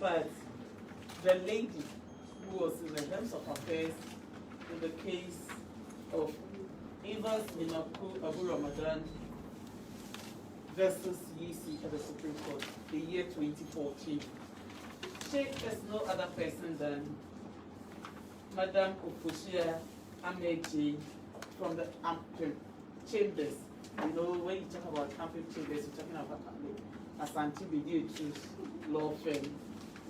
But the lady who was in the Helms of Affairs in the case of Evans Inaku Abu Ramadan versus EC at the Supreme Court, the year 2014. She is no other person than Madam Ofosia Ameji from the Ampim Chambers. You know, when you talk about Ampim Chambers, you're talking about Asante Bidi law firm.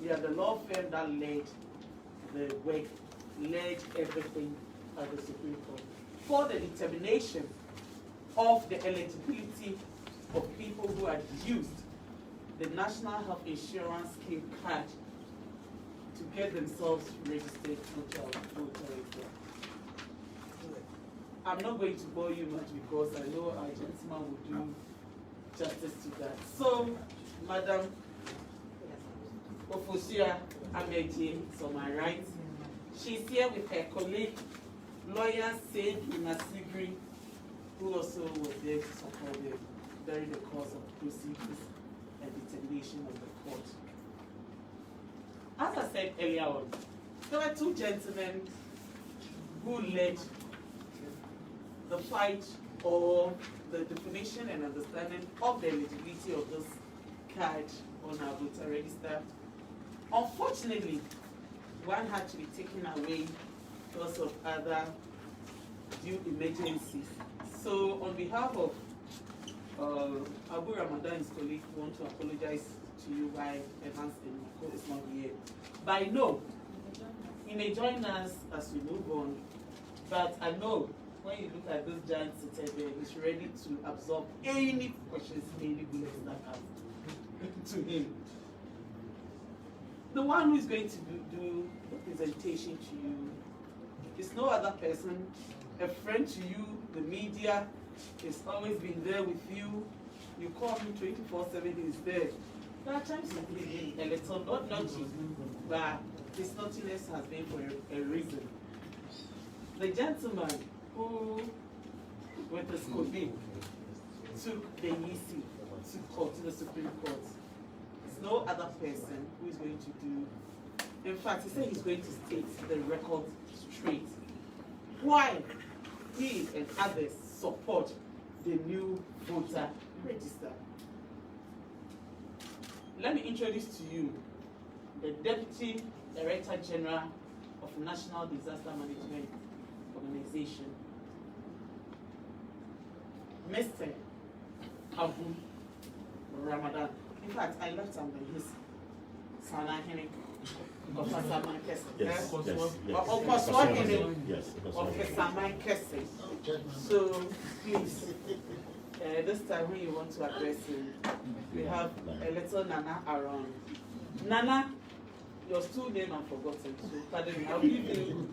We are the law firm that led the work, led everything at the Supreme Court for the determination of the eligibility of people who had used the National Health Insurance Scheme card to get themselves registered voter. I'm not going to bore you much because I know our gentleman will do justice to that. So, Madam Ofosia Ameji, is on my right. She's here with her colleague, lawyer Said Inasigri, who also was there to support them during the course of proceedings and determination of the court. As I said earlier on, there were two gentlemen who led the fight or the definition and understanding of the eligibility of this card on our voter register. Unfortunately, one had to be taken away because of other due emergencies. So on behalf of Abu Ramadan's colleague, we want to apologize to you why Evans Enoko is not here. But I know he may join us as we move on, but I know when you look at those giants seated there, he's ready to absorb any questions, any bullets that come to him. The one who is going to do the presentation to you is no other person, a friend to you, the media. He's always been there with you. You call him 24/7, he's there. There are times he's been a little, not naughty, but his naughtiness has been for a reason. The gentleman who, with his colleague, took the EC to the Supreme Court, is no other person who is going to do. In fact, he said he's going to state the record straight. Why he and others support the new voter register. Let me introduce to you the Deputy Director General of National Disaster Management Organization, Mr. Abu Ramadan. In fact, I left him by his Sana Henry of Saman Kesse. So please, this time when you want to address him, we have a little Nana around. Nana, your stool name I've forgotten, so pardon me, I'll give you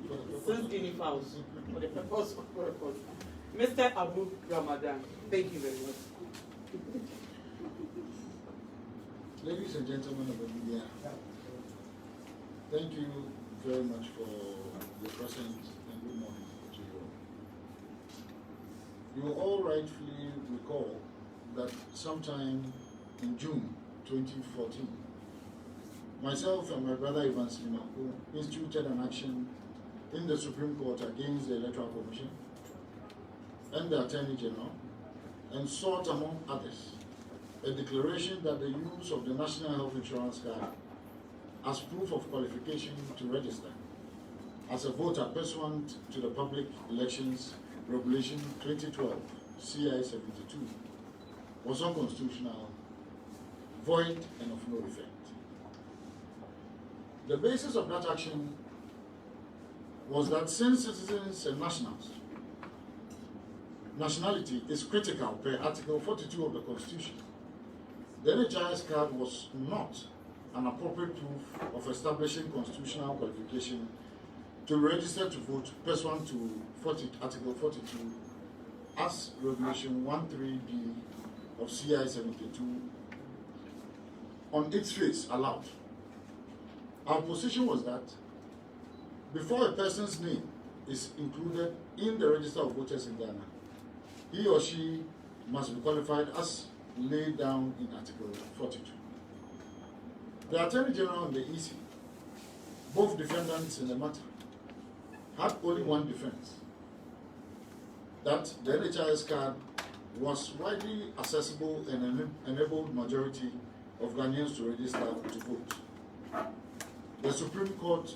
6 guinea fowls for the purpose of purpose. Mr. Abu Ramadan, thank you very much. Ladies and gentlemen of the media, thank you very much for your presence and good morning to you all. You will all rightfully recall that sometime in June 2014, myself and my brother Evans Enoko instituted an action in the Supreme Court against the Electoral Commission and the Attorney General and sought, among others, a declaration that the use of the National Health Insurance card as proof of qualification to register as a voter pursuant to the Public Elections Regulation 2012 CI 72 was unconstitutional, void, and of no effect. The basis of that action was that since citizens and nationality is critical per Article 42 of the Constitution, the NHIS card was not an appropriate proof of establishing constitutional qualification to register to vote pursuant to Article 42 as Regulation 13B of CI 72 on its face allowed. Our position was that before a person's name is included in the register of voters in Ghana, he or she must be qualified as laid down in Article 42. The Attorney General and the EC, both defendants in the matter, had only one defense, that the NHIS card was widely accessible and enabled majority of Ghanaians to register to vote. The Supreme Court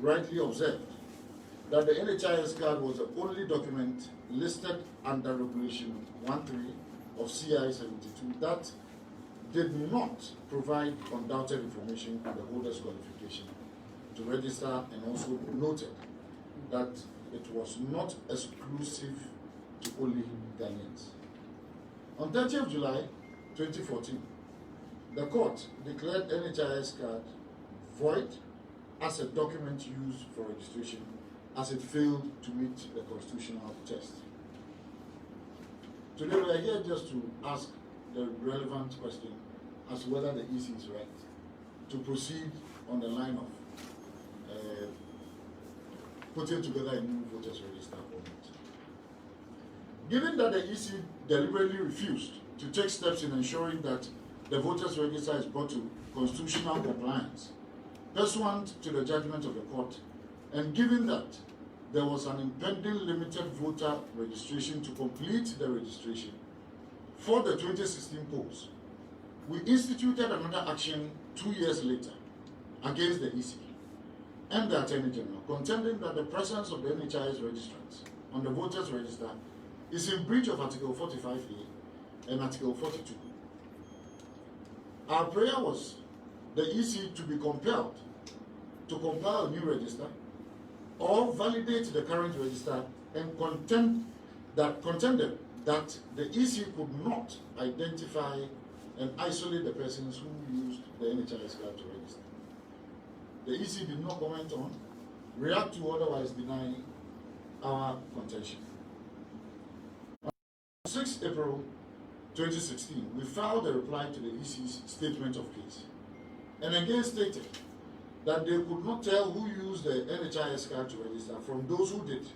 rightly observed that the NHIS card was the only document listed under Regulation 13 of CI 72 that did not provide undoubted information on the holder's qualification to register, and also noted that it was not exclusive to only Ghanaians. On 30th July 2014, the court declared NHIS card void as a document used for registration, as it failed to meet the constitutional test. Today we are here just to ask the relevant question as to whether the EC is right to proceed on the line of putting together a new voters register or not. Given that the EC deliberately refused to take steps in ensuring that the voters register is brought to constitutional compliance pursuant to the judgment of the court, and given that there was an impending limited voter registration to complete the registration for the 2016 polls, we instituted another action 2 years later against the EC and the Attorney General, contending that the presence of the NHIS registrants on the voters register is in breach of Article 45A and Article 42. Our prayer was the EC to be compelled to compile a new register or validate the current register, and contended that the EC could not identify and isolate the persons who used the NHIS card to register. The EC did not comment on, react to, otherwise deny our contention. On 6 April 2016, we filed a reply to the EC's statement of case, and again stated that they could not tell who used the NHIS card to register from those who did.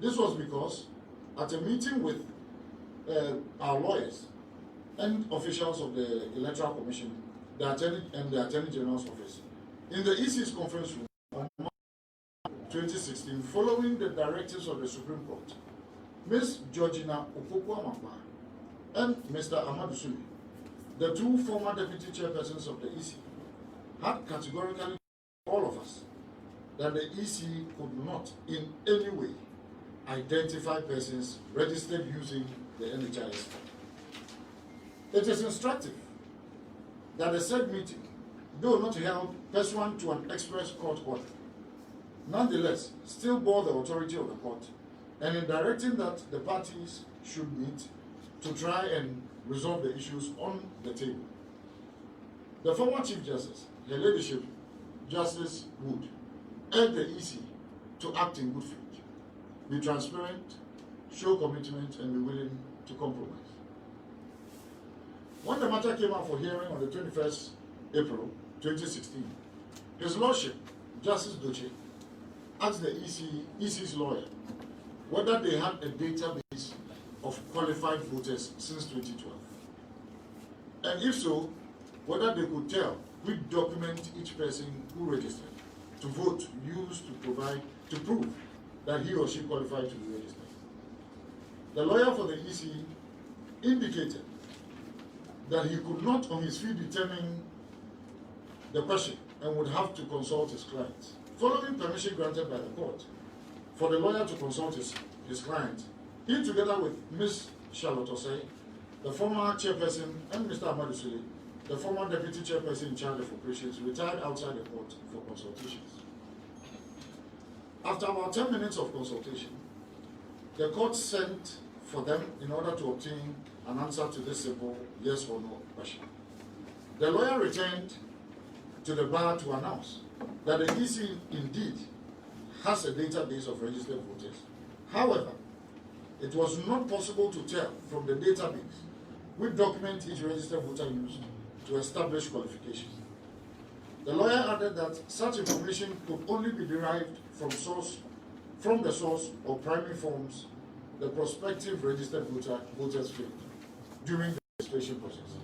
This was because at a meeting with our lawyers and officials of the Electoral Commission, the Attorney General's office, in the EC's conference room on March 2016, following the directives of the Supreme Court, Ms. Georgina Opoku-Amakpa and Mr. Amadou Sule, the two former deputy chairpersons of the EC, had categorically told all of us that the EC could not in any way identify persons registered using the NHIS. It is instructive that the said meeting, though not held pursuant to an express court order, nonetheless still bore the authority of the court, and in directing that the parties should meet to try and resolve the issues on the table. The former Chief Justice, Her Ladyship, Justice Wood, urged the EC to act in good faith, be transparent, show commitment, and be willing to compromise. When the matter came up for hearing on the 21st April 2016, His Lordship, Justice Doche, asked the EC's lawyer whether they had a database of qualified voters since 2012. And if so, whether they could tell which document each person who registered to vote used to prove that he or she qualified to be registered. The lawyer for the EC indicated that he could not on his feet determine the question and would have to consult his client. Following permission granted by the court for the lawyer to consult his client, he, together with Ms. Charlotte Osei, the former chairperson, and Mr. Amadou Sule, the former deputy chairperson in charge of operations, retired outside the court for consultations. After about 10 minutes of consultation, the court sent for them in order to obtain an answer to this simple yes or no question. The lawyer returned to the bar to announce that the EC indeed has a database of registered voters. However, it was not possible to tell from the database which document each registered voter used to establish qualification. The lawyer added that such information could only be derived from the source or primary forms the prospective registered voters filled during the registration process.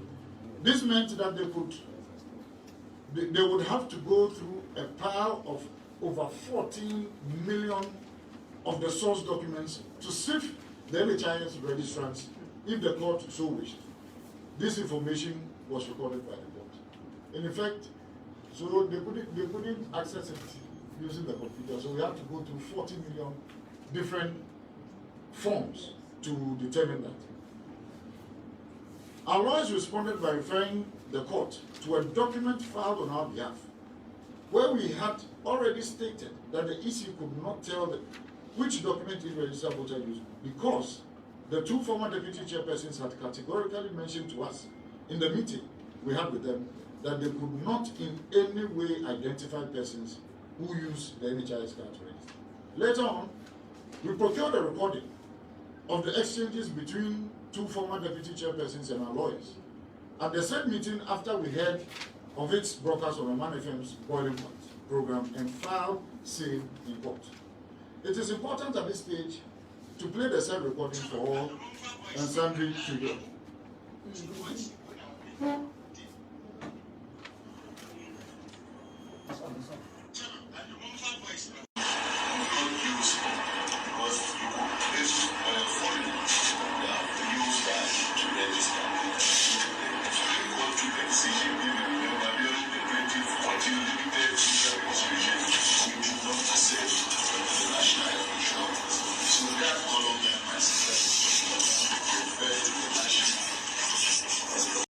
This meant that they could they would have to go through a pile of over 14 million of the source documents to sift the NHIS registrants if the court so wished. This information was recorded by the court. In effect, so they couldn't access it using the computer, so we have to go through 40 million different forms to determine that. Our lawyers responded by referring the court to a document filed on our behalf, where we had already stated that the EC could not tell which document each registered voter used because the two former deputy chairpersons had categorically mentioned to us in the meeting we had with them that they could not in any way identify persons who use the NHIS card to register. Later on, we procured a recording of the exchanges between two former deputy chairpersons and our lawyers at the said meeting after we heard of its broadcast on Oman FM's Boiling Point program and filed same in court. It is important at this stage to play the said recording for all and sundry to hear. This one.